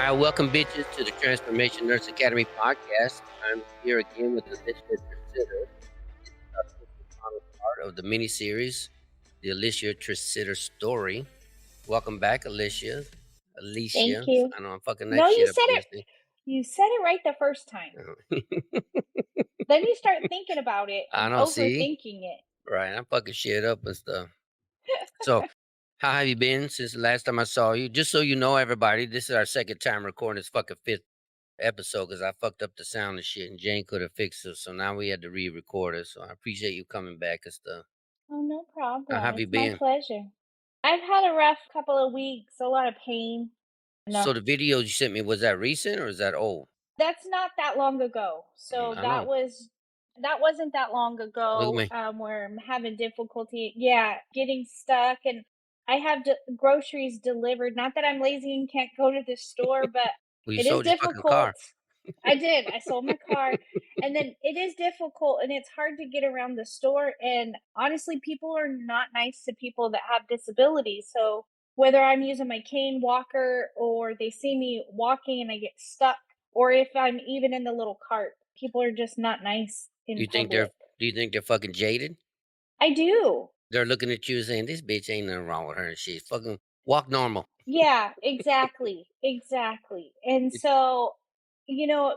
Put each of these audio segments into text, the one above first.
right, welcome bitches to the Transformation Nurse Academy podcast. I'm here again with Alicia Tresidder, our final part of the mini series, the Alicia Tresidder story. Welcome back, Alicia. Thank Alicia, you. I know I'm fucking that No, shit up, Alicia. you said it right the first time. Then you start thinking about it I and don't see. overthinking it. Right, I'm fucking shit up and stuff. So, how have you been since the last time I saw you? Just so you know, everybody, this is our second time recording this fucking fifth episode because I fucked up the sound and shit, and Jane could have fixed it. So now we had to re-record it. So I appreciate you coming back and stuff. Oh, no How problem. have you It's my been? pleasure. I've had a rough couple of weeks, a lot of pain. No, So the video you sent me, was that recent or is that old? that's not that long ago. So I know. that wasn't that long Look at ago. me. Where I'm having difficulty, yeah, getting stuck, and I have groceries delivered. Not that I'm lazy and can't go to the store, but Well, you it is sold your fucking car. difficult. I did. I sold my car, and then it is difficult and it's hard to get around the store. And honestly, people are not nice to people that have disabilities. So whether I'm using my cane walker or they see me walking and I get stuck, or if I'm even in the little cart, people are just not nice Do in you think they're public. do you think they're fucking jaded? I do. They're looking at you saying, "This bitch ain't nothing wrong with her and shit. Fucking walk normal." Yeah, exactly. Exactly. And You- so,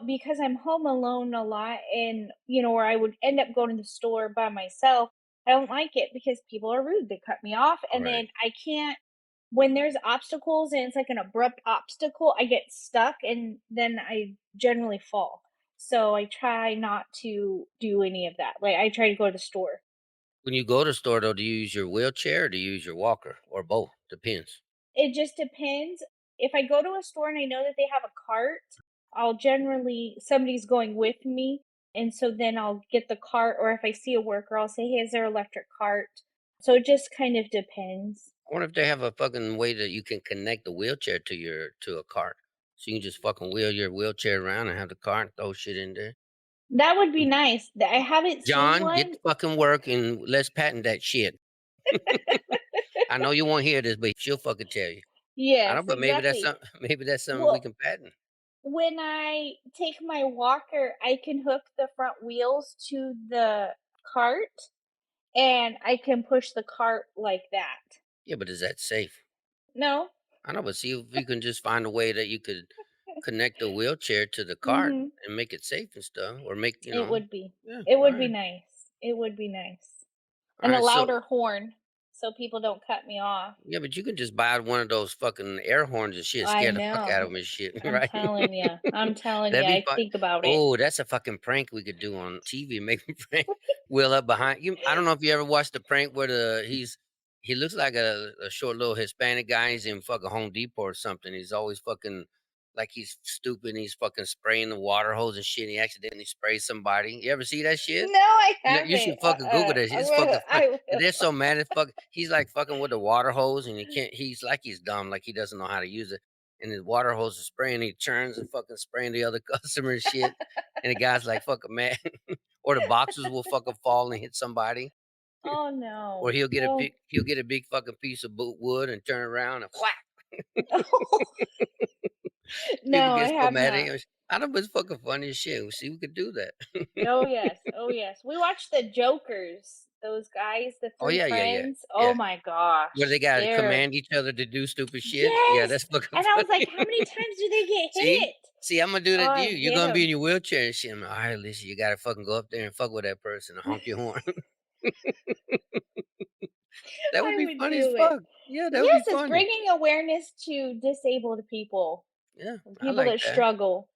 because I'm home alone a lot and, or I would end up going to the store by myself, I don't like it because people are rude. They cut me off. And Right. then I can't, when there's obstacles and it's like an abrupt obstacle, I get stuck and then I generally fall. So I try not to do any of that. Like I try to go to the store. When you go to the store though, do you use your wheelchair or do you use your walker or both? Depends. It just depends. If I go to a store and I know that they have a cart, I'll generally somebody's going with me, and so then I'll get the cart, or if I see a worker, I'll say, "Hey, is there electric cart?" So it just kind of depends. I wonder if they have a fucking way that you can connect the wheelchair to a cart, so you can just fucking wheel your wheelchair around and have the cart and throw shit in there. That would be Mm. nice. I haven't seen John, get one. to fucking work and let's patent that shit. I know you won't hear this, but she'll fucking tell you. I Yes, don't, but maybe that's exactly. something. Maybe that's something we Well, can patent. when I take my walker, I can hook the front wheels to the cart and I can push the cart like that. Yeah, but is that safe? No? I know, but see if you can just find a way that you could connect the wheelchair to the cart Mhm. and make it safe and stuff, or make It would be. Yeah, It all would be right, nice. It would be nice. all And a right. So louder horn so people don't cut me off. yeah, but you can just buy one of those fucking air horns and shit, I scare the fuck out know. of them and shit, I'm right? telling you. I'm telling you. That'd be I fun. think about it. Oh, that's a fucking prank we could do on TV. Make a prank. Wheel up behind you. I don't know if you ever watched the prank where he looks like a short little Hispanic guy. He's in fucking Home Depot or something. He's always fucking like he's stupid. And he's fucking spraying the water hose and shit. And he accidentally sprays somebody. You ever see that shit? No, I You haven't. should fucking Google that shit. I It's will. fucking fun. I And will. they're so mad as fuck. He's like fucking with the water hose and he can't. He's like he's dumb. Like he doesn't know how to use it. And his water hose is spraying. He turns and fucking spraying the other customers shit. And the guy's like fucking mad. Or the boxes will fucking fall and hit somebody. Oh Or no. he'll Oh. get a big fucking piece of wood and turn around and whack. People No, I get so have mad at not. him. I know, but it's fucking funny as shit. See, we could do that. Oh yes. Oh yes. We watched the Jokers. Those guys, the Oh three yeah, yeah, yeah, friends. Oh yeah. my Where they gosh. gotta They're command each other to do stupid shit? Yeah, Yes! that's fucking And I was like, funny. "How many times do they get See? hit?" See, Imma do Oh, that to I you. You're hit gonna be in him. your wheelchair and shit. I'm like, "Alright, listen, you gotta fucking go up there and fuck with that person and honk your horn." That would I be would funny as do it. fuck. Yeah, that would be Yes, it's funny. bringing awareness to disabled people Yeah, and I people like that that. struggle.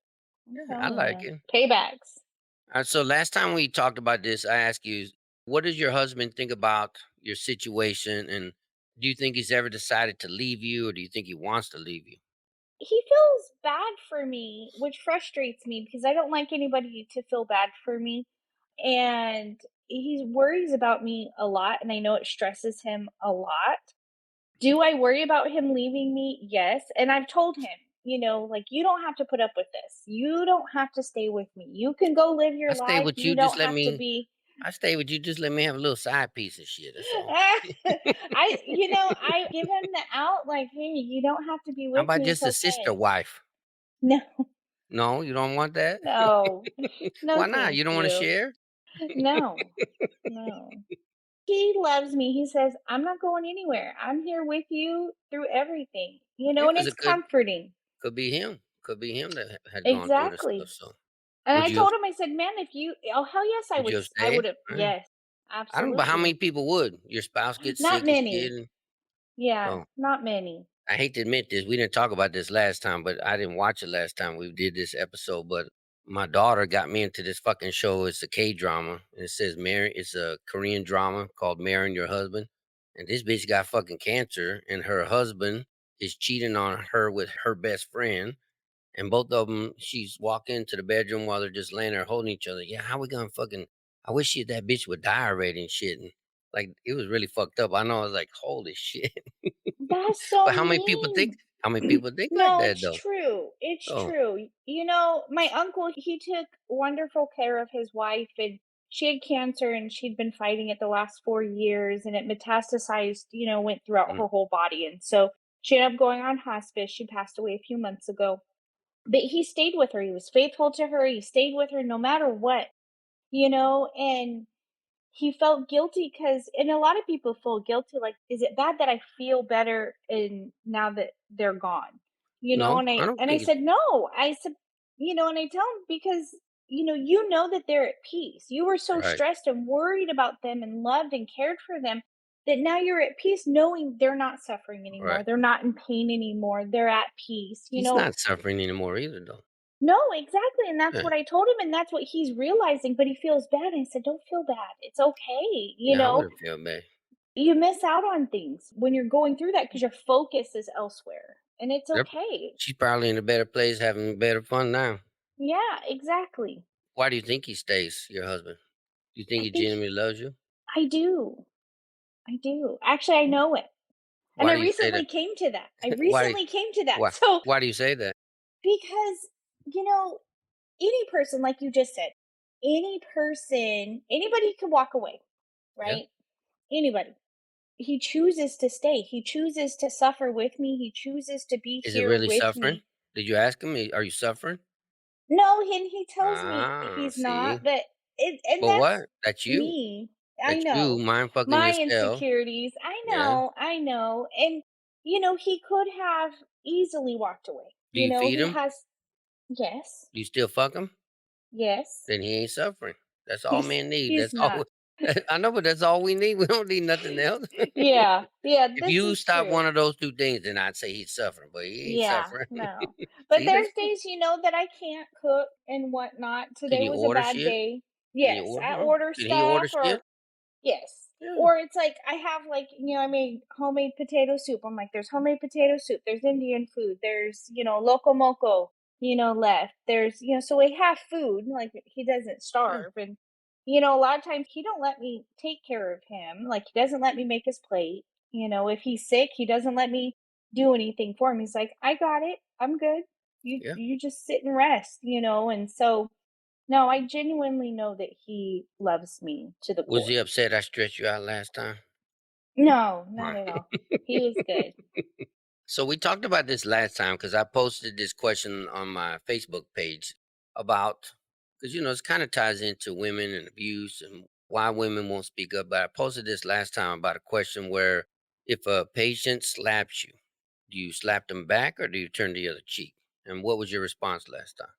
I'm Yeah, I telling like you. it. Paybacks. So last time we talked about this, I asked you, what does your husband think about your situation, and do you think he's ever decided to leave you, or do you think he wants to leave you? He feels bad for me, which frustrates me because I don't like anybody to feel bad for me. And he worries about me a lot, and I know it stresses him a lot. Do I worry about him leaving me? Yes, and I've told him, like, "You don't have to put up with this. You don't have to stay with me. You can go live I your stay life. with You you, just don't let have to me be." I stay with you, just let me have a little side piece of shit, that's all. I give him the out, like, "Hey, you don't have to be How with about me. just It's a sister okay." wife? No, No, you don't want that? no, no, Why not? thank You don't wanna you. share? No, no. He loves me. He says, "I'm not going anywhere. I'm here with you through everything," Yeah, and 'cause it's it could comforting. could be him. Could be him that had gone through the stuff, Exactly. so And would I you have told him, I said, "Man, if you" oh, hell yes, would you have I stayed? would have, Yeah. yes, I don't know, but how many absolutely. people would? Your spouse gets Not sick, a kid, many. and Yeah, oh, not many. I hate to admit this, we didn't talk about this last time, but I didn't watch it last time we did this episode, but my daughter got me into this fucking show. It's a K-drama, and it says marry it's a Korean drama called Marrying Your Husband, and this bitch got fucking cancer, and her husband is cheating on her with her best friend, and both of them, she's walking into the bedroom while they're just laying there holding each other. Yeah, how we gonna fucking I wish that bitch would die already and shit, and, like, it was really fucked up. I know, I was like, "Holy shit." That's so But how many people think mean. like No, that it's though? true. It's Oh, true. My uncle, he took wonderful care of his wife, and she had cancer and she'd been fighting it the last 4 years, and it metastasized, went throughout mm, her whole body. And so she ended up going on hospice. She passed away a few months ago. But he stayed with her. He was faithful to her. He stayed with her no matter what, and he felt guilty because, and a lot of people feel guilty, like, "Is it bad that I feel better and now that they're gone?" no, And I I don't and I think it's said, "No." I said, and I tell him because, that they're at peace. You were so right, stressed and worried about them and loved and cared for them that now you're at peace knowing they're not suffering right. anymore. They're not in pain anymore. They're at peace. He's not suffering anymore either though. No, exactly, and that's Yeah, what I told him, and that's what he's realizing, but he feels bad, and I said, "Don't feel bad. It's okay." yeah, I wouldn't feel bad. You miss out on things when you're going through that because your focus is elsewhere, and it's Yep. okay. She's probably in a better place having better fun now. Yeah, exactly. Why do you think he stays, your husband? Do you think I he think genuinely loves you? I do. I do. Actually, I know it. And Why do you say that? I Why recently came to that. why So, why do you say that? because, you know, any person, like you just said, anybody could walk away, Yeah. right? Anybody. He chooses to stay. He chooses to suffer with me. He chooses to be Is it here really with suffering? me. Did you ask him? Are you suffering? No, and he tells me Ah, he's not, see? but and But that's what? That's you. me. I That's you know. mind fucking My yourself. insecurities. I Yeah. know. I know. And he could have easily walked away. Do you feed He him? has, yes. Do you still fuck him? Yes. Then he ain't suffering. That's all He's men need. he's That's all not. I know, but that's all we need. We don't need nothing else. Yeah. Yeah, If this you is stop true. one of those 2 things, then I'd say he's suffering, but he ain't Yeah, suffering. no. But See, that's there's good. days, that I can't cook and whatnot. Can Today you was a order bad shit? day. Can you Yes, order I from him? order Can he order stuff, shit? or yes. Yeah, Or it's like I have, like, I made homemade potato soup. I'm like, there's homemade potato soup, there's Indian food, there's, loco moco, left. There's, so we have food, like he doesn't yeah, starve. And a lot of times he don't let me take care of him. Like, he doesn't let me make his plate. If he's sick, he doesn't let me do anything for him. He's like, "I got it. I'm good. yeah. You just sit and rest." And so, no, I genuinely know that he loves me to the Was he core. upset I stretched you out last time? No, not Right. at all. He was good. So we talked about this last time because I posted this question on my Facebook page about because this kind of ties into women and abuse and why women won't speak up. But I posted this last time about a question where if a patient slaps you, do you slap them back or do you turn the other cheek? And what was your response last time?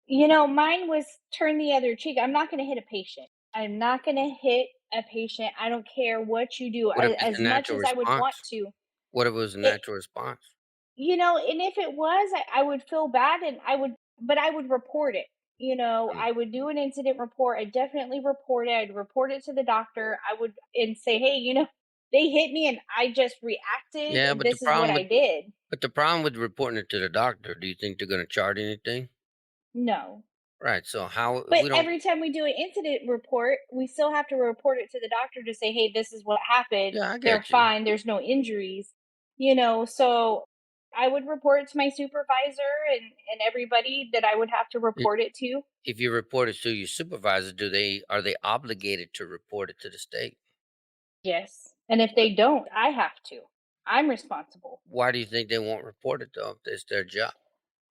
Mine was turn the other cheek. I'm not gonna hit a patient. I'm not gonna hit a patient. I don't care what you do, What if it's a as much natural as I would want response? to. What if it was a It natural response? And if it was, I would feel bad, and I would report it. Mm. I would do an incident report. I definitely report it. I'd report it to the doctor. I would and say, "Hey, they hit me and I just reacted, Yeah, and this is what I did." but the problem with reporting it to the doctor, do you think they're going to charge anything? No. Right. So how if But we don't every time we do an incident report, we still have to report it to the doctor to say, "Hey, this is what happened. Yeah, I They're get you. fine. There's no injuries." So I would report it to my supervisor and everybody that I would have to I- report it to. If you report it to your supervisor, are they obligated to report it to the state? Yes. And if they don't, I have to. I'm responsible. Why do you think they won't report it though? If it's their job.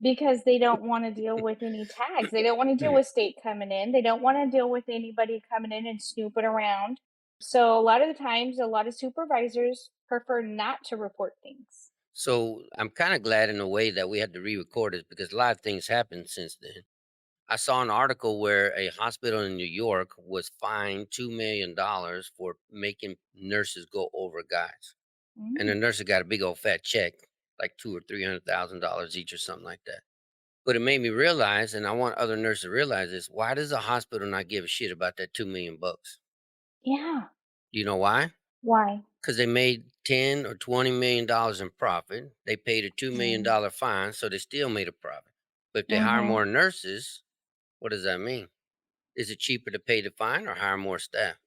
because they don't wanna deal with any tags. They don't wanna deal with state coming in. They don't wanna deal with anybody coming in and snooping around. So, a lot of the times, a lot of supervisors prefer not to report things. So I'm kind of glad in a way that we had to re-record it because a lot of things happened since then. I saw an article where a hospital in New York was fined $2 million for making nurses go over guys, and the Mm, nurses got a big old fat check, like two or $300,000 each or something like that. But it made me realize, and I want other nurses to realize this: why does a hospital not give a shit about that 2 million bucks? yeah. Do you know why? Why? Because they made 10 or $20 million in profit. They paid a $2 million Mm, fine, so they still made a profit. But if they hire mhm. more nurses, what does that mean? Is it cheaper to pay the fine or hire more staff?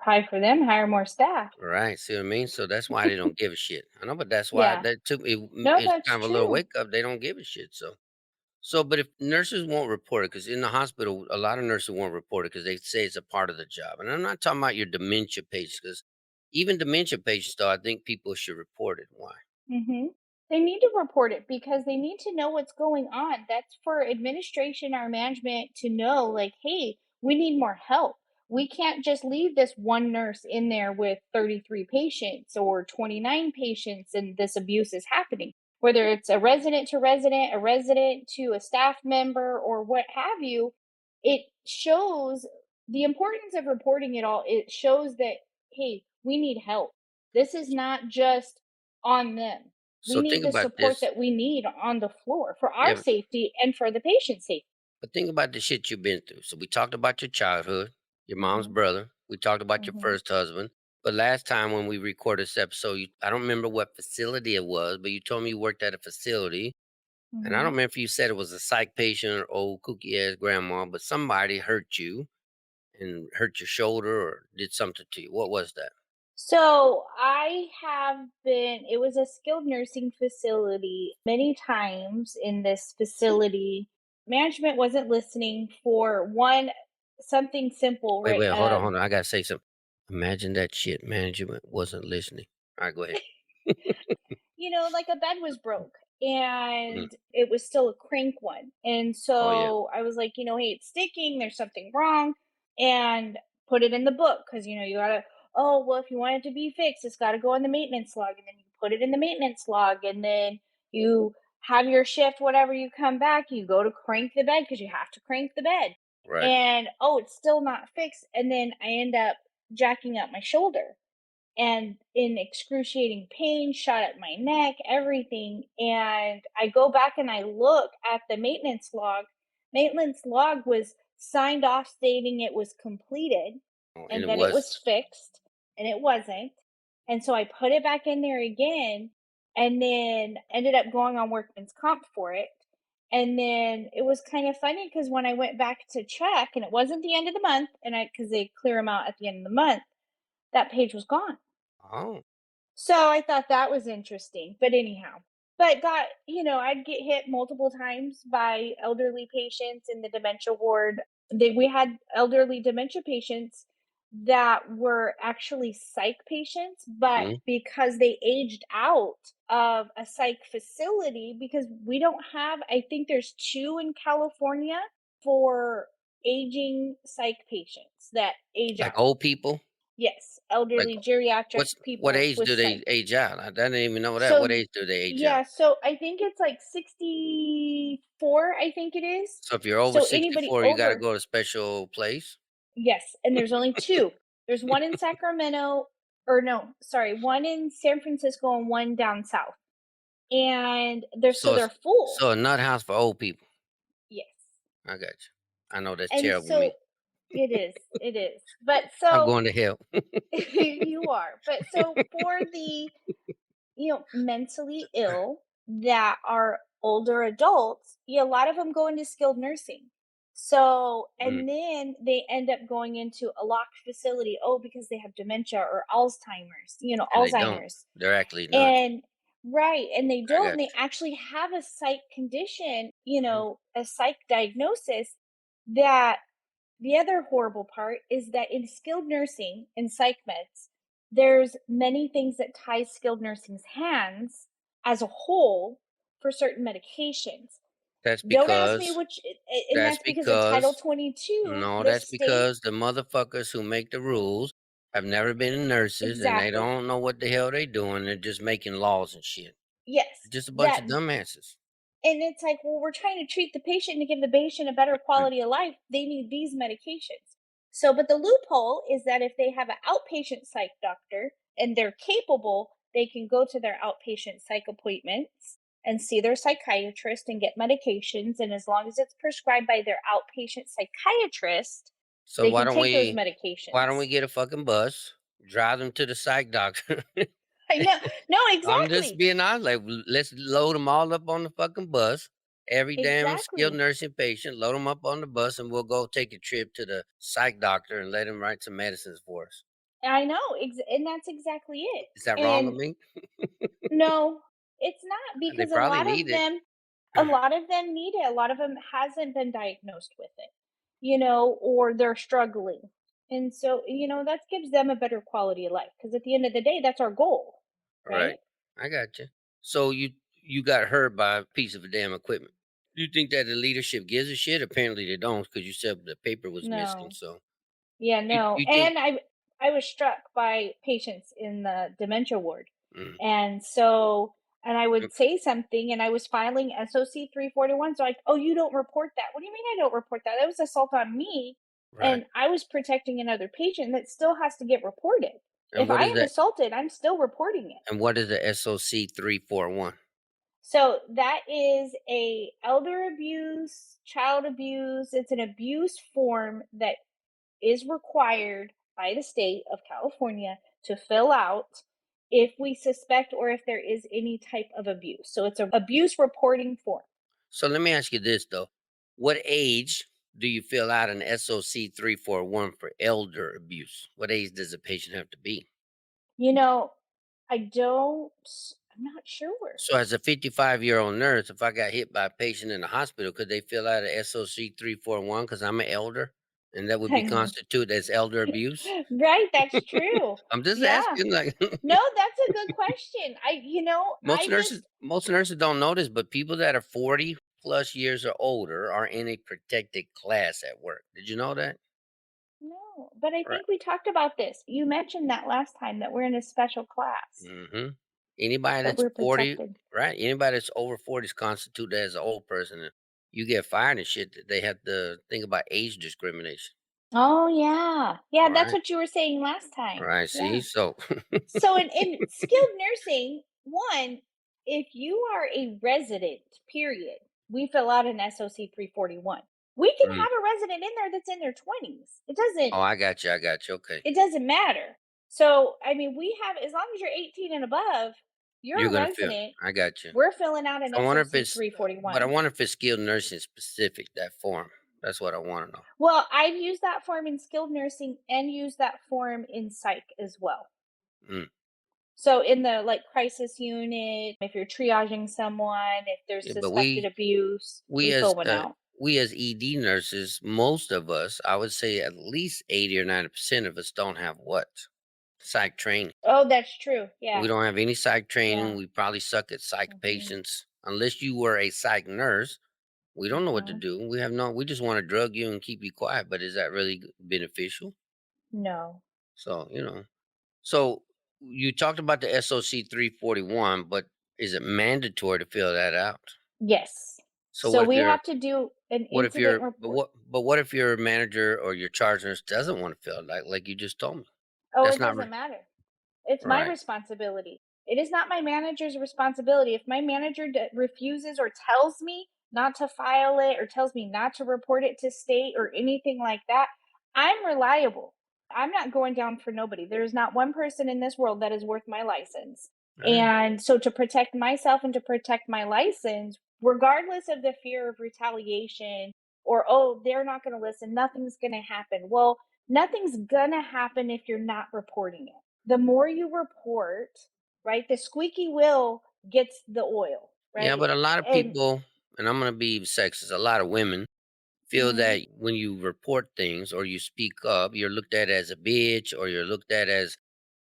Probably for them, hire more staff. Right. See what I mean? So that's why they don't give a shit. I know, but that's why Yeah. that took me. No, It's that's kind of a little true. wake up. They don't give a shit. So, but if nurses won't report it, because in the hospital, a lot of nurses won't report it because they say it's a part of the job. And I'm not talking about your dementia patients, because even dementia patients, though, I think people should report it. Why? Mhm. They need to report it because they need to know what's going on. That's for administration or management to know, like, hey, we need more help. We can't just leave this one nurse in there with 33 patients or 29 patients and this abuse is happening. Whether it's a resident to a staff member, or what have you, it shows the importance of reporting it all. It shows that, hey, we need help. This is not just on them. We So need think the about support this. that we need on the floor for our Yeah, safety and for the patient's safety. but think about the shit you've been through. So we talked about your childhood, your mom's Mhm, brother. We talked about your mhm, first husband. But last time when we recorded this episode, I don't remember what facility it was, but you told me you worked at a facility. And I don't mhm. remember if you said it was a psych patient or old kooky ass grandma, but somebody hurt you and hurt your shoulder or did something to you. What was that? So I have been, it was a skilled nursing facility. Many times in this facility, management wasn't listening for one, something simple, Wait, right? wait, hold on, hold on. I gotta say something. Imagine that shit management wasn't listening. All right, go ahead. Like a bed was broke Mhm. and it was still a crank one. And Oh yeah, so I was like, hey, it's sticking, there's something wrong, and put it in the book because, you gotta, oh, well, if you want it to be fixed, it's got to go in the maintenance log. And then you put it in the maintenance log, and then you have your shift, whatever, you come back, you go to crank the bed because you have to crank the bed. right. And oh, it's still not fixed. And then I end up jacking up my shoulder and in excruciating pain, shot at my neck, everything. And I go back and I look at the maintenance log. Maintenance log was signed off stating it was completed Oh, and and it that it was. was fixed, and it wasn't. And so I put it back in there again and then ended up going on workman's comp for it. And then it was kind of funny because when I went back to check, and it wasn't the end of the month, and because they clear them out at the end of the month, that page was gone. Oh, So I thought that was interesting. But anyhow, I'd get hit multiple times by elderly patients in the dementia ward. We had elderly dementia patients that were actually psych patients, but mhm. because they aged out of a psych facility, because we don't have, I think there's two in California for aging psych patients that age Like out. old people. Yes, Like elderly geriatric what people age with do psych. they age out? I didn't even know that. What So, age do they age out? yeah, so I think it's like 64, I think it is. So if you're over So anybody 64, you got to over, go to a special place. yes, and there's only 2. There's one in Sacramento, or no, sorry, one in San Francisco and one down south. And So they're it's full. a nut house for old people. Yes. I got you. I know that's And terrible to me. so it is. But I'm so going to hell. you are. But so for the mentally ill that are older adults, a lot of them go into skilled nursing. So, Mm, and then they end up going into a locked facility, oh, because they have dementia or Alzheimer's, and they don't. Alzheimer's. They're actually nuts. And right, and they I don't, got and they actually have a psych condition, you. Mhm. a psych diagnosis. That the other horrible part is that in skilled nursing and psych meds, there's many things that tie skilled nursing's hands as a whole for certain medications. That's Don't ask me because which, and that's that's because in Title because 22, no, the that's state. because the motherfuckers who make the rules have never been nurses and they Exactly. don't know what the hell they doing. They're just making laws and shit. Yes. Just a bunch That of dumbasses. And it's like, well, we're trying to treat the patient to give the patient a better Right. quality of life. They need these medications. So, but the loophole is that if they have an outpatient psych doctor and they're capable, they can go to their outpatient psych appointments and see their psychiatrist and get medications. And as long as it's prescribed by their outpatient psychiatrist, So they can take those why don't we medications. get a fucking bus, drive them to the psych doctor? I know. No, I'm just exactly. being honest. Like, let's load them all up on the fucking bus. Every damn skilled Exactly. nursing patient, load them up on the bus, and we'll go take a trip to the psych doctor and let him write some medicines for us. I know. And that's exactly it. Is that wrong with And me? no, it's not, They because probably need it. a lot of them need it. A lot of them hasn't been diagnosed with it, or they're struggling. And so, that gives them a better quality of life, because at the end of the day, that's our goal, right? Right. I got you. So you got hurt by a piece of damn equipment. Do you think that the leadership gives a shit? Apparently they don't, because you said the paper was missing. No. So Yeah, no. you think? And I was struck by patients in the dementia ward. Mm, And so, and I mm, would say something, and I was filing SOC 341. So, like, oh, you don't report that. What do you mean I don't report that? That was assault on me. right. And I was protecting another patient that still has to get reported. And If what I is am that? assaulted, I'm still reporting it. And what is the SOC 341? So that is a elder abuse, child abuse. It's an abuse form that is required by the state of California to fill out if we suspect or if there is any type of abuse. So it's an abuse reporting form. So let me ask you this though. What age do you fill out an SOC 341 for elder abuse? What age does a patient have to be? You know, I don't, I'm not sure. So as a 55-year-old nurse, if I got hit by a patient in the hospital, could they fill out a SOC 341 because I'm an elder? And that would be I know. constituted as elder abuse? Right, that's true. I'm just Yeah. asking, like No, that's a good question. I most just, nurses don't know this, but people that are 40 plus years or older are in a protected class at work. Did you know that? no, but I Right. think we talked about this. You mentioned that last time that we're in a special class, Mhm. Anybody that that's we're 40, protected. right? Anybody that's over 40 is constituted as an old person. And you get fired and shit, they have to think about age discrimination. Oh, yeah. Yeah, that's Right. what you were saying last time. Right. See? Yeah. So So in skilled nursing, one, if you are a resident, period, we fill out an SOC 341. We can Mm. have a resident in there that's in their 20s. Oh, I got you. I got you. Okay. It doesn't matter. So, I mean, we have, as long as you're 18 and above, You're you're a gonna feel. resident. I got you. We're filling out an I wonder if SOC it's, but I 341. wonder if it's skilled nursing specific that form. That's what I want to know. Well, I've used that form in skilled nursing and used that form in psych as well. Mm. So in the, like, crisis unit, if you're triaging someone, if there's Yeah, but suspected abuse, we we as fill one out. we as ED nurses, most of us, I would say at least 80 or 90% of us don't have what? Psych training. Oh, that's true. We Yeah. don't have any psych training. Yeah. We probably suck at psych Mhm. patients. Unless you were a psych nurse, we don't know what to Mhm. do. We just want to drug you and keep you quiet. But is that really beneficial? No. So, so you talked about the SOC 341, but is it mandatory to fill that out? Yes. So So what if we you're, have to do an what if incident you're, report. but what if your manager or your charge nurse doesn't want to fill it, like you just told me? Oh, That's it not doesn't matter. It's my right. responsibility. It is not my manager's responsibility. If my manager refuses or tells me not to file it or tells me not to report it to state or anything like that, I'm reliable. I'm not going down for nobody. There is not one person in this world that is worth my license. All right. And so, to protect myself and to protect my license, regardless of the fear of retaliation or, oh, they're not going to listen, nothing's going to happen. Well, nothing's going to happen if you're not reporting it. The more you report, right, the squeaky wheel gets the oil, Yeah, right? but a lot of And people, and I'm gonna be sexist, a lot of women feel mhm, that when you report things or you speak up, you're looked at as a bitch or you're looked at as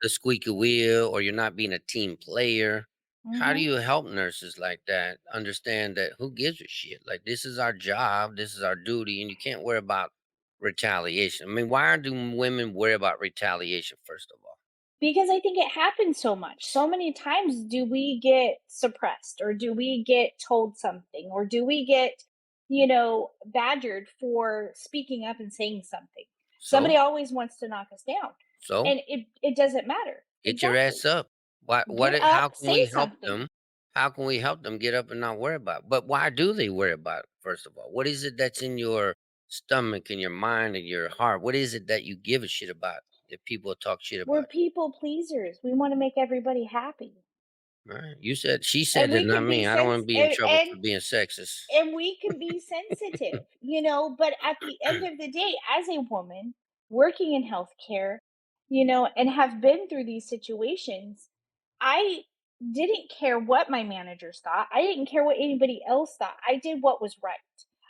the squeaky wheel or you're not being a team player. How do Mhm. you help nurses like that understand that who gives a shit? Like, this is our job, this is our duty, and you can't worry about retaliation. I mean, why do women worry about retaliation, first of all? Because I think it happens so much. So many times do we get suppressed, or do we get told something, or do we get, badgered for speaking up and saying something. So, Somebody always wants to knock us down. so And it doesn't matter. get your Exactly. ass up. Get How up, can say we help something. them? How can we help them get up and not worry about it? But why do they worry about it, first of all? What is it that's in your stomach and your mind and your heart? What is it that you give a shit about if people talk shit We're about people pleasers. We want to make everybody happy. you? Right? She And said it, we not can be me. I don't want to be in trouble for and being sexist. we can be sensitive, but at the end of the day, as a woman working in healthcare, and have been through these situations, I didn't care what my managers thought. I didn't care what anybody else thought. I did what was right.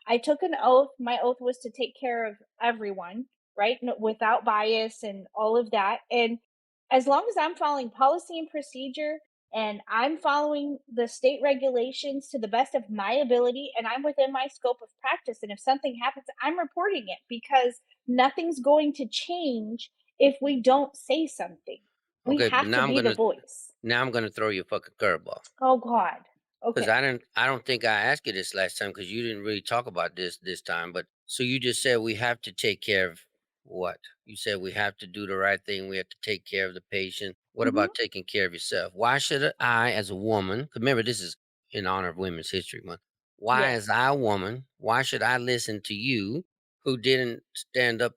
I took an oath. My oath was to take care of everyone, right? No, without bias and all of that. And as long as I'm following policy and procedure, and I'm following the state regulations to the best of my ability, and I'm within my scope of practice, and if something happens, I'm reporting it, because nothing's going to change if we don't say something. We Okay, but have to be the voice. now I'm gonna throw you a fucking curveball. Oh God. 'Cause Okay. I don't think I asked you this last time because you didn't really talk about this time, but so you just said we have to take care of what? You said we have to do the right thing, we have to take care of the patient. What Hmm. about taking care of yourself? Why should I, as a woman, 'cause remember this is in honor of Women's History Month. Why, as Yes. I a woman, why should I listen to you who didn't stand up,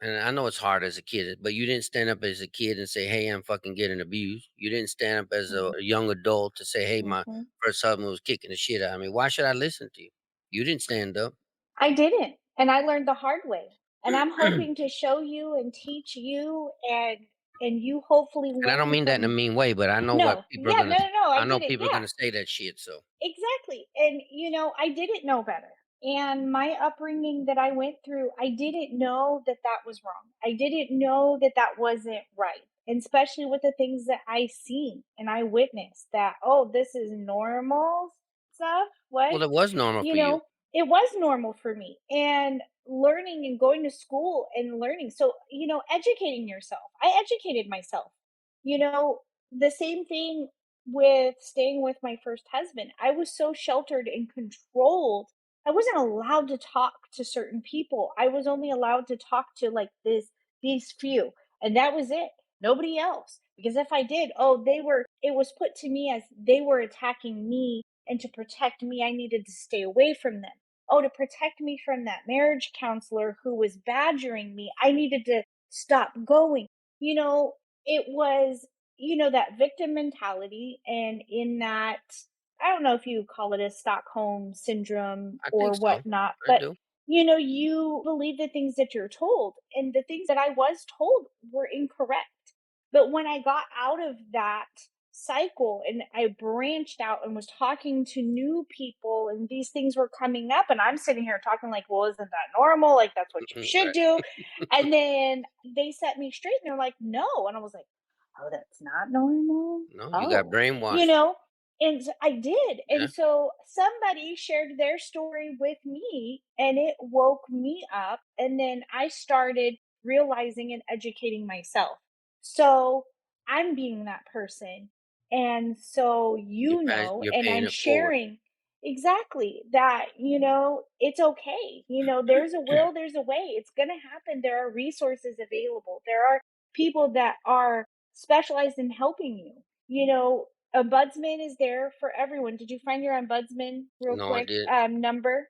and I know it's hard as a kid, but you didn't stand up as a kid and say, "Hey, I'm fucking getting abused." You didn't stand up as Hmm. a young adult to say, "Hey, my Hmm. first husband was kicking the shit out of me." Why should I listen to you? You didn't stand up. I didn't, and I learned the hard way. And I'm hoping to show you and teach you, and you hopefully And I don't learn mean that in a from. mean way, but I know what No, people are yeah, gonna no, no, no. I I know didn't. people are Yeah. gonna say that shit, so Exactly. And, I didn't know better. And my upbringing that I went through, I didn't know that that was wrong. I didn't know that that wasn't right. And especially with the things that I seen and I witnessed, that, oh, this is normal stuff. What? well, it was normal You for you. know, it was normal for me. And learning and going to school and learning. So, educating yourself. I educated myself. You know, the same thing with staying with my first husband. I was so sheltered and controlled. I wasn't allowed to talk to certain people. I was only allowed to talk to like these few. And that was it. Nobody else. Because if I did, oh, it was put to me as they were attacking me, and to protect me, I needed to stay away from them. Oh, to protect me from that marriage counselor who was badgering me, I needed to stop going. You know, it was, that victim mentality. And in that, I don't know if you call it a Stockholm syndrome I or think so. whatnot, I but do. you believe the things that you're told, and the things that I was told were incorrect. But when I got out of that cycle and I branched out and was talking to new people, and these things were coming up, and I'm sitting here talking like, well, isn't that normal? Like, that's what you Mhm, should right. do. And then they set me straight and they're like, no. And I was like, oh, that's not normal. No, you got Oh, you brainwashed. know, I did. Yeah. And so somebody shared their story with me, and it woke me up. And then I started realizing and educating myself. So I'm being that person. And so, You're and paying I'm it forward. sharing exactly that, it's okay. There's a will, there's a way. It's going to happen. There are resources available. There are people that are specialized in helping you. Ombudsman is there for everyone. Did you find your ombudsman real No, I quick did. number?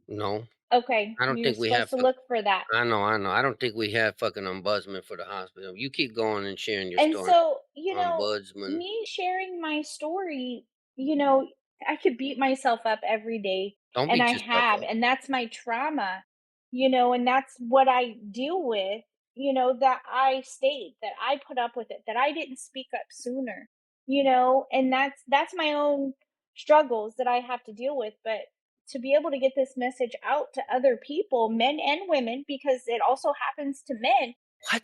No. Okay, I don't you're think we supposed have to look for that. I know. I don't think we have fucking ombudsman for the hospital. You keep going and sharing your And story. so, Ombudsman. me sharing my story, you know, I could beat myself up every day, Don't and beat I yourself have, up. and that's my trauma, and that's what I deal with, that I stayed, that I put up with it, that I didn't speak up sooner, and that's my own struggles that I have to deal with. But to be able to get this message out to other people, men and women, because it also happens to men, What?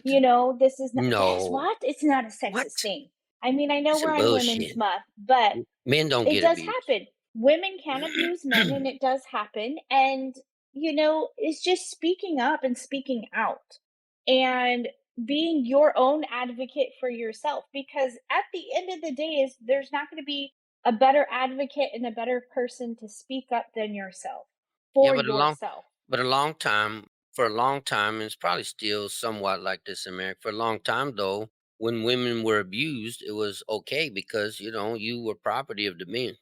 this is not. Guess No. what? It's not a sexist What? thing. I mean, I know Some we're on Women's bullshit. Month, but Men don't it get does abused. happen. Women can abuse men, and it does happen. And, it's just speaking up and speaking out and being your own advocate for yourself. Because at the end of the day, is there's not going to be a better advocate and a better person to speak up than yourself Yeah, for yourself. but a long time for a long time, and it's probably still somewhat like this in America. For a long time, though, when women were abused, it was okay because you were property of the men.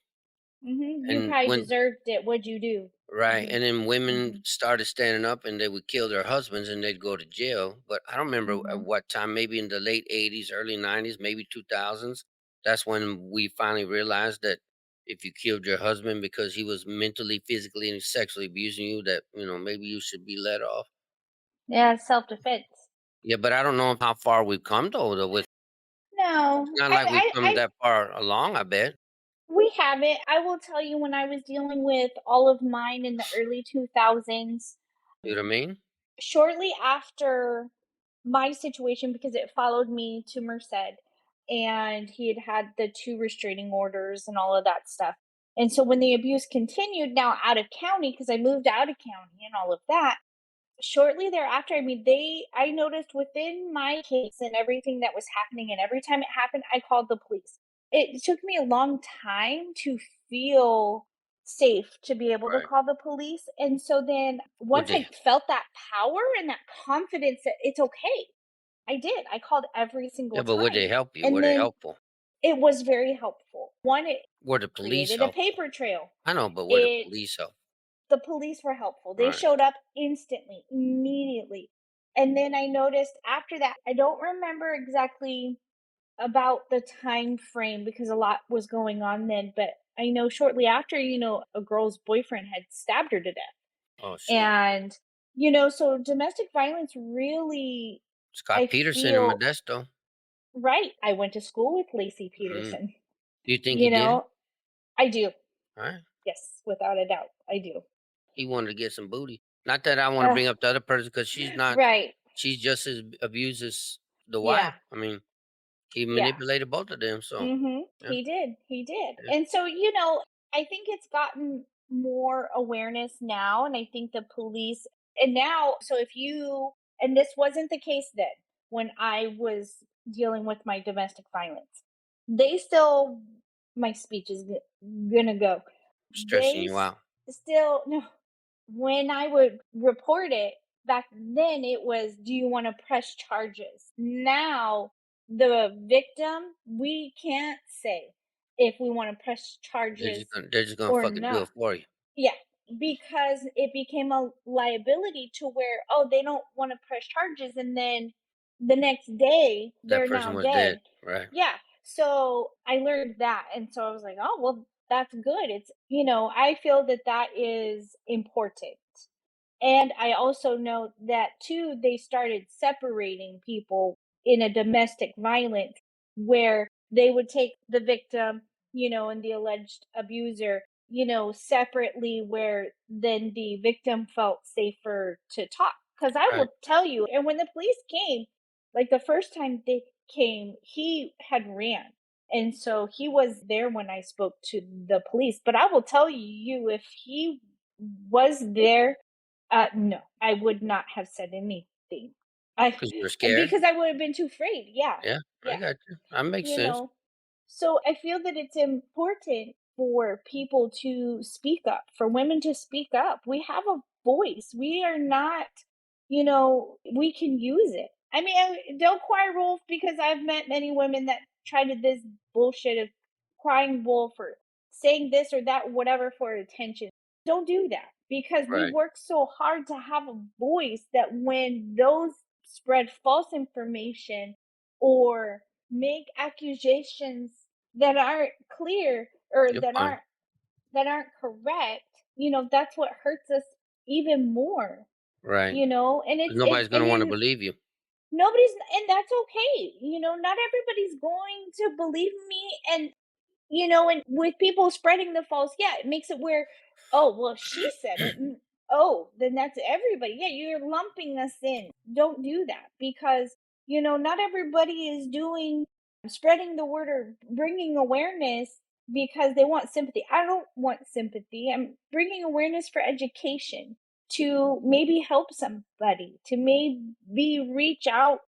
You And probably when deserved it. What'd you do? Right, hmm and then women hmm started standing up and they would kill their husbands and they'd go to jail. But I don't remember at hmm what time, maybe in the late 80s, early 90s, maybe 2000s. That's when we finally realized that if you killed your husband because he was mentally, physically, and sexually abusing you, that maybe you should be let off. Yeah, self-defense. Yeah, but I don't know how far we've come though. It's No, not I, like we've I, come I that far along, I bet. We haven't. I will tell you, when I was dealing with all of mine in the early 2000s, You know what I mean? shortly after my situation, because it followed me to Merced, and he had had the two restraining orders and all of that stuff. And so when the abuse continued now out of county, because I moved out of county and all of that, shortly thereafter, I mean, I noticed within my case and everything that was happening, and every time it happened, I called the police. It took me a long time to feel safe to be able to Right. call the police. And so then Would once they? I felt that power and that confidence that it's okay, I did. I called every Yeah, single but would time. they help you? Were And they then helpful? it was very helpful. One, it Were the police created a helpful? paper trail. I know, but were the It police helpful? The police were helpful. They Right. showed up instantly, immediately. And then I noticed after that, I don't remember exactly about the time frame because a lot was going on then, but I know shortly after, a girl's boyfriend had stabbed her to death. Oh shit. And, so domestic violence really, I Scott Peterson in feel Modesto. right. I went to school with Lacey Mm. Peterson. Do you think he You did it? know, I do. Alright. Yes, without a doubt. I do. He wanted to get some booty. Not that I wanna Ugh, bring up the other person because right. she's just as abused as the wife. Yeah. I mean, he Yeah. manipulated both of them, so yeah, He did. yeah, And so, I think it's gotten more awareness now, and I think the police, and now, so if you, and this wasn't the case then when I was dealing with my domestic violence. They still, my speech is gonna go. stressing They you out. still, no, when I would report it, back then it was, do you want to press charges? Now, the victim, we can't say if we want to press charges They're just gonna or fucking do not. it for you. Yeah, because it became a liability to where, oh, they don't want to press charges, and then the next day That they're person now was dead, dead. right? Yeah. So I learned that, and so I was like, oh, well, that's good. I feel that that is important. And I also know that too, they started separating people in a domestic violence where they would take the victim, and the alleged abuser, separately, where then the victim felt safer to talk. Because I Right. will tell you, and when the police came, like the first time they came, he had ran. And so he was there when I spoke to the police. But I will tell you, if he was there, no, I would not have said anything. I 'Cause you were scared? Because I would have been too afraid. Yeah. Yeah, I Yeah. got you. That makes You sense. know. So I feel that it's important for people to speak up, for women to speak up. We have a voice. We are not, we can use it. I mean, don't cry wolf, because I've met many women that try to this bullshit of crying wolf or saying this or that, whatever, for attention. Don't do that, because we Right. work so hard to have a voice that when those spread false information or make accusations that aren't clear, or You're that fine. aren't correct, that's what hurts us even more, Right. and 'Cause it's it nobody's and gonna wanna then believe you. nobody's, and that's okay. Not everybody's going to believe me. And with people spreading the false, yeah, it makes it where, oh, well, she said it. Oh, then that's everybody. Yeah, you're lumping us in. Don't do that, because, not everybody is doing spreading the word or bringing awareness because they want sympathy. I don't want sympathy. I'm bringing awareness for education to maybe help somebody, to maybe reach out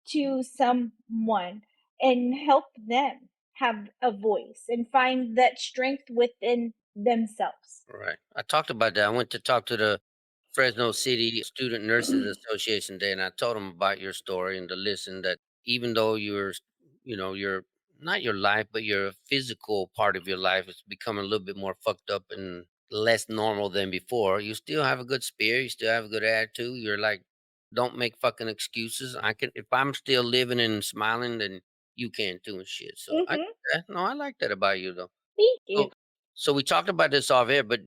to someone and help them have a voice and find that strength within themselves. Right. I talked about that. I went to talk to the Fresno City Student Nurses Association day, and I told them about your story and to listen that even though you're not your life, but your physical part of your life is becoming a little bit more fucked up and less normal than before, you still have a good spirit. You still have a good attitude. You're like, don't make fucking excuses. I can, if I'm still living and smiling, then you can too and shit. So Mhm. no, I like that about you though. Thank you. So so we talked about this off air, but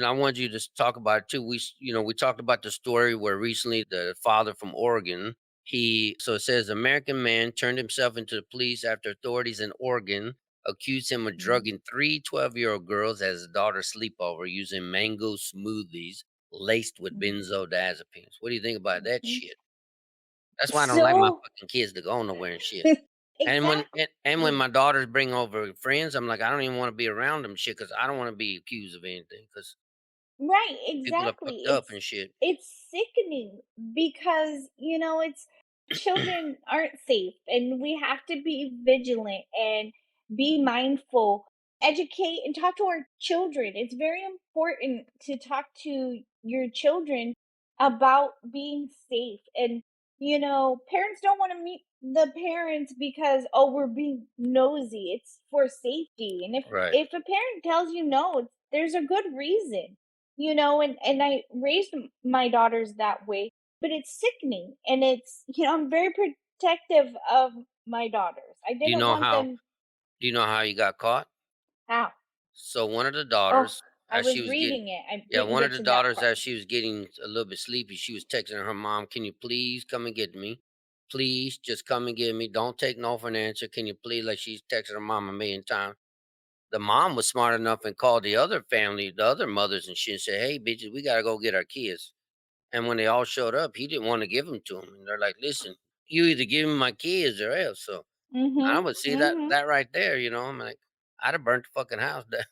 I wanted you to talk about it too. We talked about the story where recently the father from Oregon, it says American man turned himself into the police after authorities in Oregon accused him of Mm, drugging three 12-year-old girls as his daughter sleepover using mango smoothies laced with mm, benzodiazepines. What do you think about that mhm. shit? That's why I don't like my So fucking kids to go nowhere and shit. And when exactly. my daughters bring over friends, I'm like, I don't even wanna be around them shit because I don't wanna be accused of anything because Right, people are exactly. fucked up and shit. It's sickening because, it's children aren't safe and we have to be vigilant and be mindful, educate and talk to our children. It's very important to talk to your children about being safe. And parents don't want to meet the parents because, oh, we're being nosy. It's for safety. And if Right. if a parent tells you no, there's a good reason. And I raised my daughters that way, but it's sickening. And I'm very protective of my daughters. I Do you didn't know want how them do you know how you got caught? out. So one of the Oh, daughters, I as she was was getting reading it. I yeah, didn't one of get the to that daughters, part. as she was getting a little bit sleepy, she was texting her mom, "Can you please come and get me? Please just come and get me. Don't take no for an answer. Can you please?" Like she's texted her mom a million times. The mom was smart enough and called the other family, the other mothers and shit, and said, "Hey, bitches, we gotta go get our kids." And when they all showed up, he didn't want to give them to him. And they're like, "Listen, you either give me my kids or else." So I Mhm. would see that Mhm. that right there. I'm like, I'd have burnt the fucking house down.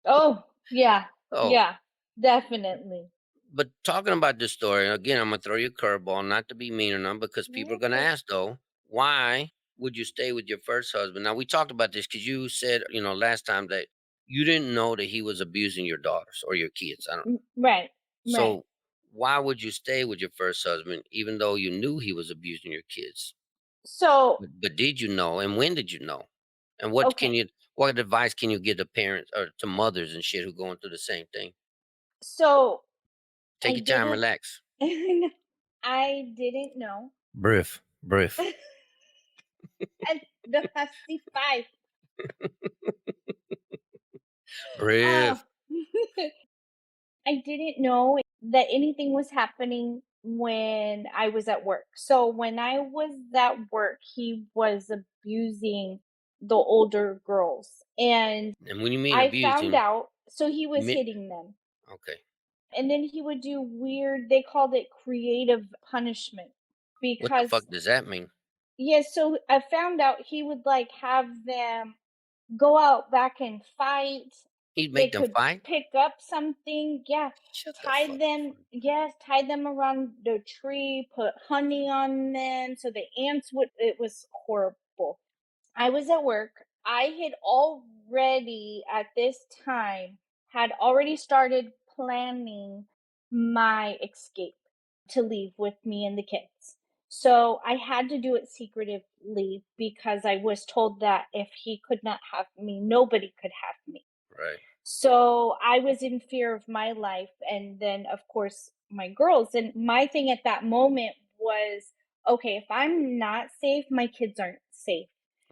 Oh, yeah. Oh, Yeah. Definitely. but talking about this story again, I'm gonna throw you a curveball, not to be mean or nothing, because people are gonna Okay. ask though, why would you stay with your first husband? Now we talked about this because you said, last time that you didn't know that he was abusing your daughters or your kids. I don't know. Right. Right. So why would you stay with your first husband even though you knew he was abusing your kids? So, But did you know, and when did you know? And what advice can you give to parents or to mothers and shit who going through the same thing? so Take I your time, didn't relax. I didn't know. Brief, brief, And the 55. Oh. brief. I didn't know that anything was happening when I was at work. So when I was at work, he was abusing the older girls. And And when you mean I found abusing, out, so he you was mean hitting them. okay. And then he would do weird, they called it creative punishment What the because, fuck does that mean? yes, so I found out he would like have them go out back and fight. He'd They make them could fight? pick up something, yeah, Shut the fuck up. tie them around the tree, put honey on them so the ants would it was horrible. I was at work. I had already at this time had already started planning my escape to leave with me and the kids. So I had to do it secretively because I was told that if he could not have me, nobody could have me. Right, So I was in fear of my life and then of course my girls. And my thing at that moment was, okay, if I'm not safe, my kids aren't safe.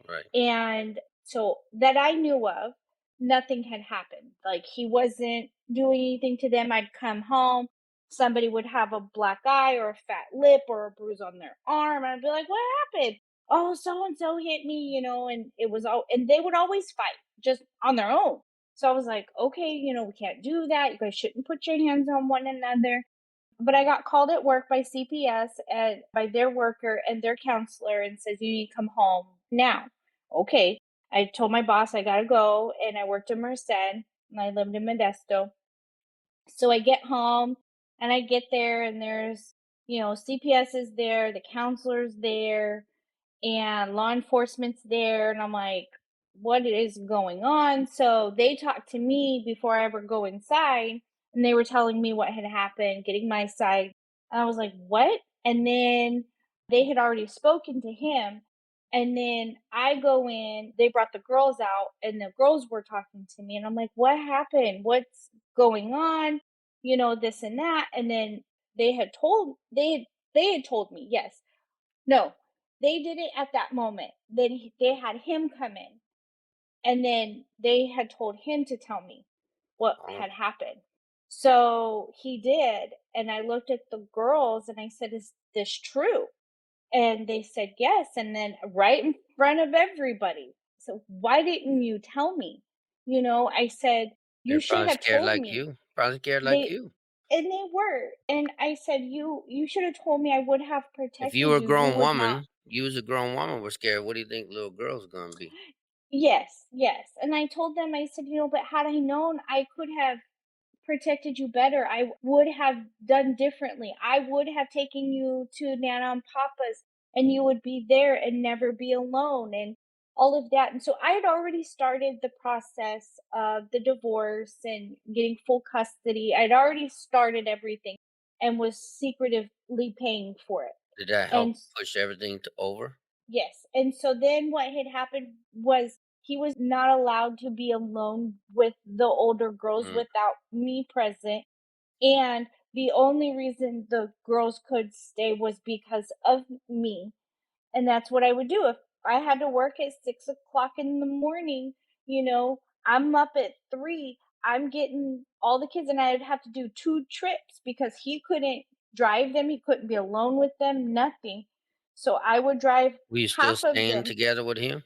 right, And so that I knew of, nothing had happened. Like he wasn't doing anything to them. I'd come home, somebody would have a black eye or a fat lip or a bruise on their arm. And I'd be like, what happened? Oh, so and so hit me, and it was all, and they would always fight just on their own. So I was like, okay, we can't do that. You guys shouldn't put your hands on one another. But I got called at work by CPS and by their worker and their counselor and says, you need to come home now okay. I told my boss I gotta go, and I worked in Merced, and I lived in Modesto. So I get home and I get there, and there's, CPS is there, the counselor's there, and law enforcement's there. And I'm like, what is going on? So they talked to me before I ever go inside, and they were telling me what had happened, getting my side. And I was like, what? And then they had already spoken to him. And then I go in, they brought the girls out, and the girls were talking to me. And I'm like, what happened? What's going on? This and that. And then they had told me, yes. No, they didn't at that moment. Then they had him come in, and then they had told him to tell me what Oh, had happened. So he did, and I looked at the girls and I said, "Is this true?" And they said yes, and then right in front of everybody. So why didn't you tell me? I said, they're "You should probably have scared told like me." you. Probably scared like They you. and they were. And I said, "You should have told me, I would have If you protected were a you. You grown would not." woman, you as a grown woman were scared. What do you think little girls gonna be? Yes, yes. And I told them, I said, "But had I known, I could have protected you better. I would have done differently. I would have taken you to Nana and Papa's, and you would be there and never be alone," and all of that. And so I had already started the process of the divorce and getting full custody. I'd already started everything and was secretively paying for it. Did that help And push everything to over? yes, and so then what had happened was he was not allowed to be alone with the older girls Mm. without me present, and the only reason the girls could stay was because of me. And that's what I would do. If I had to work at 6 o'clock in the morning, I'm up at 3, I'm getting all the kids, and I'd have to do 2 trips because he couldn't drive them, he couldn't be alone with them, nothing. So I would drive Were you still half of staying them. together with him?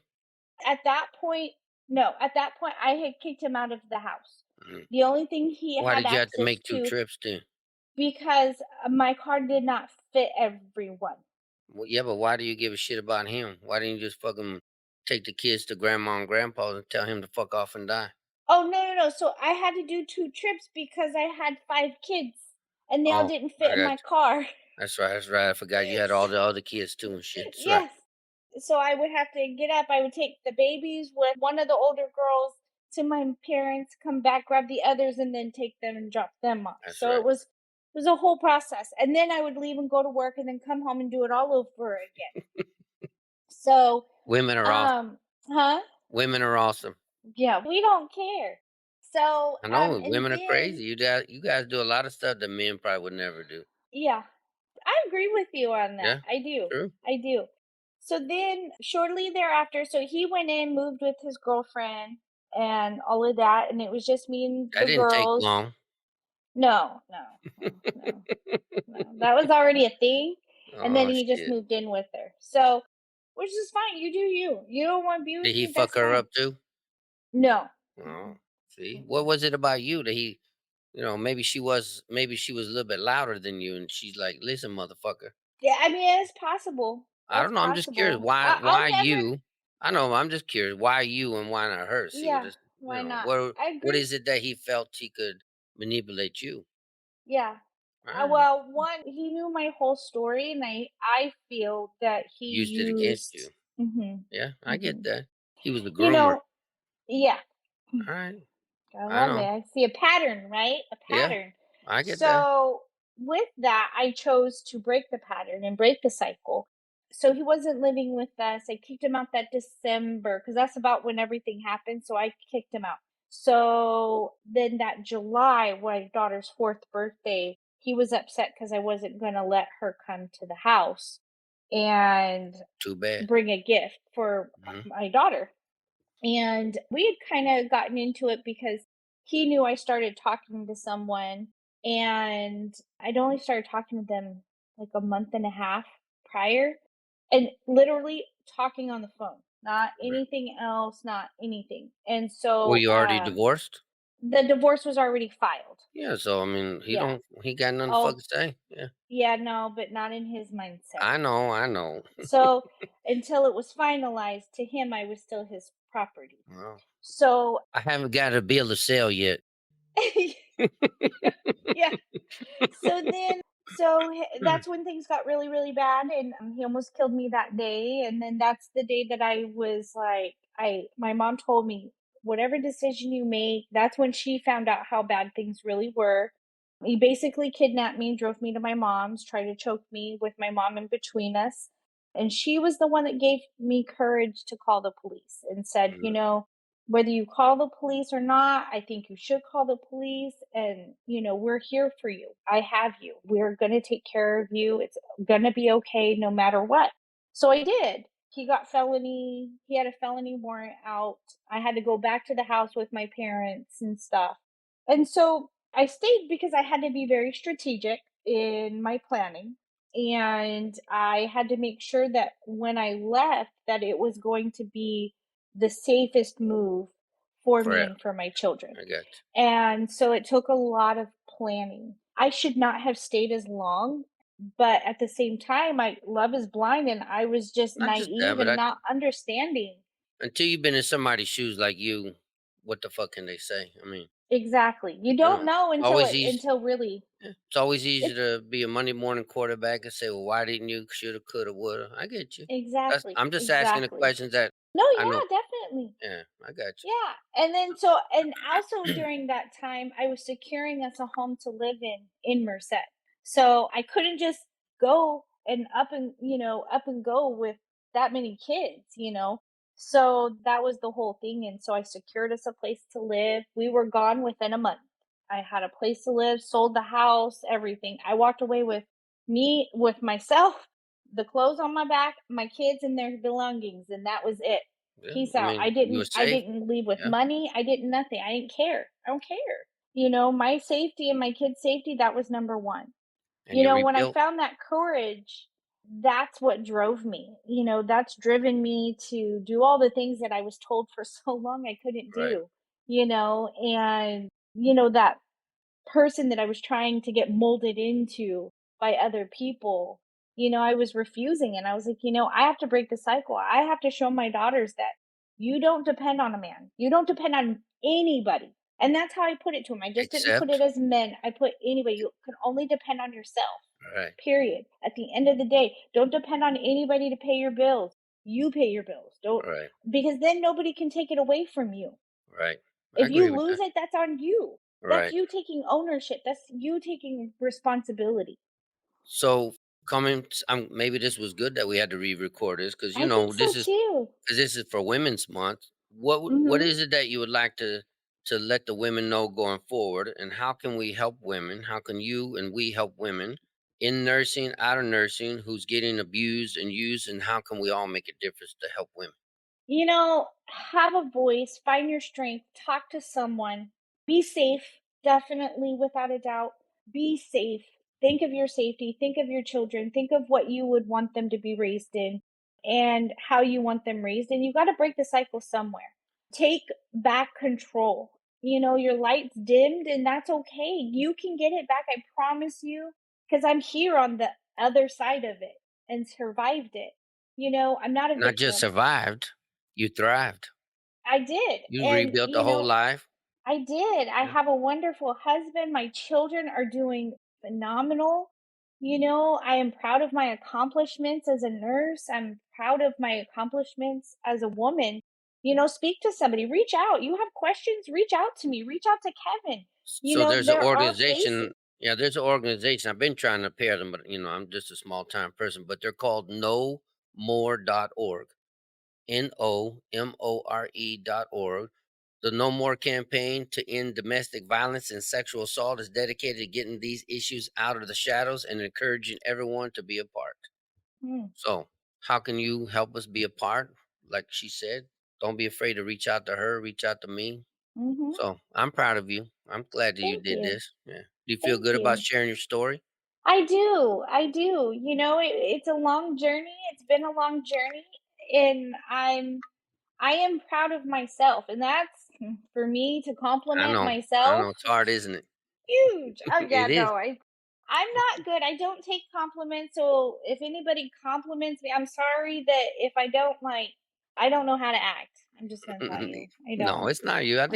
At that point, no, at that point, I had kicked him out of the house. Mm. The only thing he Why had did you have to access make 2 to, trips then? because my car did not fit everyone. Well, yeah, but why do you give a shit about him? Why didn't you just fucking take the kids to grandma and grandpa's and tell him to fuck off and die? Oh, no, no, no, so I had to do 2 trips because I had 5 kids, and they all Oh, didn't I fit in got my you. car. That's right, I forgot you had all the other kids too and shit. That's right. Yes. So I would have to get up, I would take the babies with one of the older girls to my parents, come back, grab the others, and then take them and drop them off. That's So right. it was a whole process, and then I would leave and go to work and then come home and do it all over again. So, Women are awesome. um huh? Women are awesome. Yeah, we don't care. So, I know and women are then crazy. You guys do a lot of stuff that men probably would never do. yeah, I agree with you on that. Yeah, I do. true. I do. So then shortly thereafter, so he went in, moved with his girlfriend and all of that, and it was just me and That the didn't take girls. long. No, no, no, no, no. That was already a thing. And then Oh he just shit. moved in with her. So, which is fine. You do you. You don't want to be with Did he me, fuck that's her fine. up too? No. Oh, Mm-mm, see, what mm-mm. was it about you that he, maybe she was a little bit louder than you, and she's like, "Listen, motherfucker." Yeah, I mean, it's possible. I That's don't know. I'm just curious. possible. Why? I'll Why never. you? I know. I'm just curious. Why you and why not her? See what Yeah, is. why not? What? I What agree. is it that he felt he could manipulate you? Yeah. All right. Well, one, he knew my whole story, and I feel that he Used it against you. used. Mhm. Yeah, I get Mhm. that. He was the You groomer. know, yeah. All right. I I love it. know. I see a pattern, right? A Yeah, pattern. I get that. So, with that, I chose to break the pattern and break the cycle. So, he wasn't living with us. I kicked him out that December because that's about when everything happened. So, I kicked him out. So, then that July, my daughter's 4th birthday, he was upset because I wasn't going to let her come to the house and Too bad. bring a gift for Hmm. my daughter. And we had kind of gotten into it because he knew I started talking to someone, and I'd only started talking to them like a month and a half prior, and literally talking on the phone, not Right. anything else, not anything. And Were so you already divorced? The divorce was already filed. Yeah, so I mean, Yeah. he got nothing to Oh, fucking say. Yeah. yeah, no, but not in his mindset. I know. So, until it was finalized, to him, I was still his property. Well, So I haven't got a bill to sell yet. yeah. So then that's when things got really, really bad, and, he almost killed me that day, and then that's the day that I was like my mom told me, "Whatever decision you make," that's when she found out how bad things really were. He basically kidnapped me, drove me to my mom's, tried to choke me with my mom in between us, and she was the one that gave me courage to call the police and said, Mm, whether you call the police or not, I think you should call the police. And, we're here for you. I have you. We're going to take care of you. It's going to be okay no matter what. So I did. He had a felony warrant out. I had to go back to the house with my parents and stuff. And so I stayed because I had to be very strategic in my planning. And I had to make sure that when I left that it was going to be the safest move for me forever. and for my children. I got you. And so it took a lot of planning. I should not have stayed as long, but at the same time, I love is blind and I was just Not just that, naive but and not understanding. until you've been in somebody's shoes like you, what the fuck can they say? I mean, Exactly. You you know, don't know until always it easy. until really Yeah, it's always easy it's to be a Monday morning quarterback and say, "Well, why didn't you? Shoulda, coulda, woulda." I get you. exactly. I'm just asking the Exactly. questions that No, I know. yeah, definitely. Yeah, I got you. Yeah, and also during that time, I was securing us a home to live in Merced. So I couldn't just go and up and go with that many kids. So that was the whole thing, and so I secured us a place to live. We were gone within a month. I had a place to live, sold the house, everything. I walked away with myself, the clothes on my back, my kids and their belongings, and that was it. Yeah, Peace I out. mean, you were I safe. didn't leave with Yeah, money. I didn't nothing. I didn't care. I don't care. My safety and my kids' safety, that was number one. and you When I rebuilt. found that courage, that's what drove me. That's driven me to do all the things that I was told for so long I couldn't Right. do. And that person that I was trying to get molded into by other people, I was refusing and I was like, I have to break the cycle. I have to show my daughters that you don't depend on a man. You don't depend on anybody. And that's how I put it to them. I just didn't put it Except. as men. I put anybody. You can only depend on yourself. Right. Period. At the end of the day, don't depend on anybody to pay your bills. You pay your bills. Don't Right. because then nobody can take it away from you. Right. I If you agree with that. lose it, that's on you. That's Right. you taking ownership. That's you taking responsibility. So maybe this was good that we had to re-record this because I think so too. this is for Women's Month. What Mhm. is it that you would like to let the women know going forward, and how can we help women? How can you and we help women in nursing, out of nursing, who's getting abused and used, and how can we all make a difference to help women? Have a voice, find your strength, talk to someone, be safe, definitely, without a doubt. Be safe. Think of your safety, think of your children, think of what you would want them to be raised in and how you want them raised. And you got to break the cycle somewhere. Take back control. Your light's dimmed, and that's okay. You can get it back. I promise you, because I'm here on the other side of it and survived it. I'm not a Not just victim. survived, you thrived. I did, You and, rebuilt a whole life. I did. I Yeah. have a wonderful husband, my children are doing phenomenal. I am proud of my accomplishments as a nurse, I'm proud of my accomplishments as a woman. Speak to somebody, reach out. You have questions, reach out to me, reach out to Kevin. So there's an There are places. organization. Yeah, there's an organization. I've been trying to pair them, but I'm just a small time person. But they're called nomore.org. NOMORE.org. The No More campaign to end domestic violence and sexual assault is dedicated to getting these issues out of the shadows and encouraging everyone to be a part. Mm, So, how can you help us be a part? Like she said, don't be afraid to reach out to her, reach out to me. mhm. So, I'm proud of you. I'm glad that you Thank did you. this. Yeah. Do you feel Thank good about you. sharing your story? I do. I do. It's a long journey. It's been a long journey, and I am proud of myself, and For me to I compliment know. I myself, know. It's hard, isn't it? huge. Oh yeah, It is. no, I'm not good. I don't take compliments. So if anybody compliments me, I'm sorry that if I don't like, I don't know how to act. I'm just gonna tell you, I No, don't. it's not you. I don't.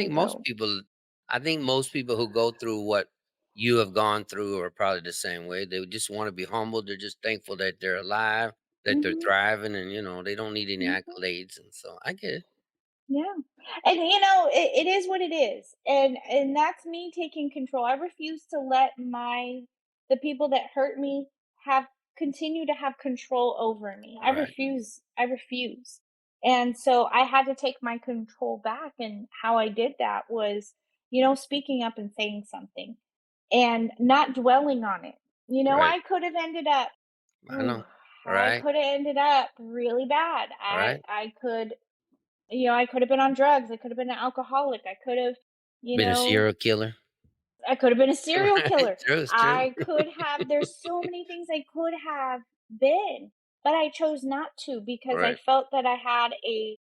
I think most people who go through what you have gone through are probably the same way. They just want to be humble. They're just thankful that they're alive, that they're Mhm. thriving, and they don't need any Mhm. accolades. And so I get it. Yeah. And it is what it is. And that's me taking control. I refuse to let my the people that hurt me have continue to have control over me. I Right. refuse. I refuse. And so I had to take my control back, and how I did that was, speaking up and saying something and not dwelling on it. Right. I could have ended up I ooh, know. I Right. could have ended up really bad. I Right. I could I could have been on drugs, I could have been an alcoholic, you Been a know, serial killer. I could have been a serial Right. killer. True. It's true. I could have there's so many things I could have been, but I chose not to because I Right. felt that I had a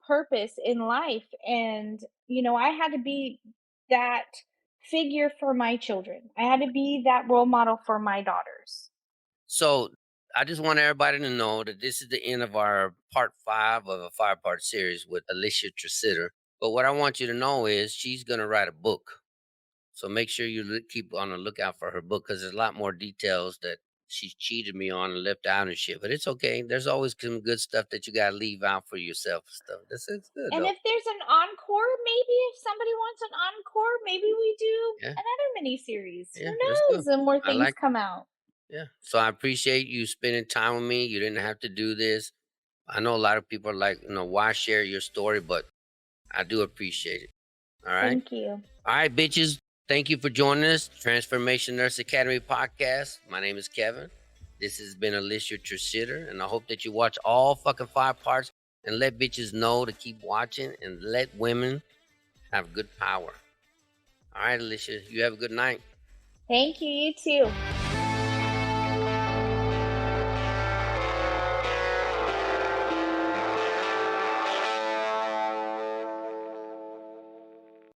purpose in life, and I had to be that figure for my children. I had to be that role model for my daughters. So I just want everybody to know that this is the end of our part 5 of a 5-part series with Alicia Tresidder. But what I want you to know is she's going to write a book. So make sure you keep on the lookout for her book because there's a lot more details that she's cheated me on and left out and shit. But it's okay. There's always some good stuff that you got to leave out for yourself and stuff. That's it's good And though. if there's an encore, maybe if somebody wants an encore, maybe we do Yeah. another mini series. Who Yeah. Let's go. knows? And more I things like come out. Yeah. So I appreciate you spending time with me. You didn't have to do this. I know a lot of people are like, why share your story? But I do appreciate it. All right. Thank you. All right, bitches. Thank you for joining us. Transformation Nurse Academy podcast. My name is Kevin. This has been Alicia Tresidder, and I hope that you watch all fucking 5 parts and let bitches know to keep watching and let women have good power. All right, Alicia, you have a good night. Thank you. You too.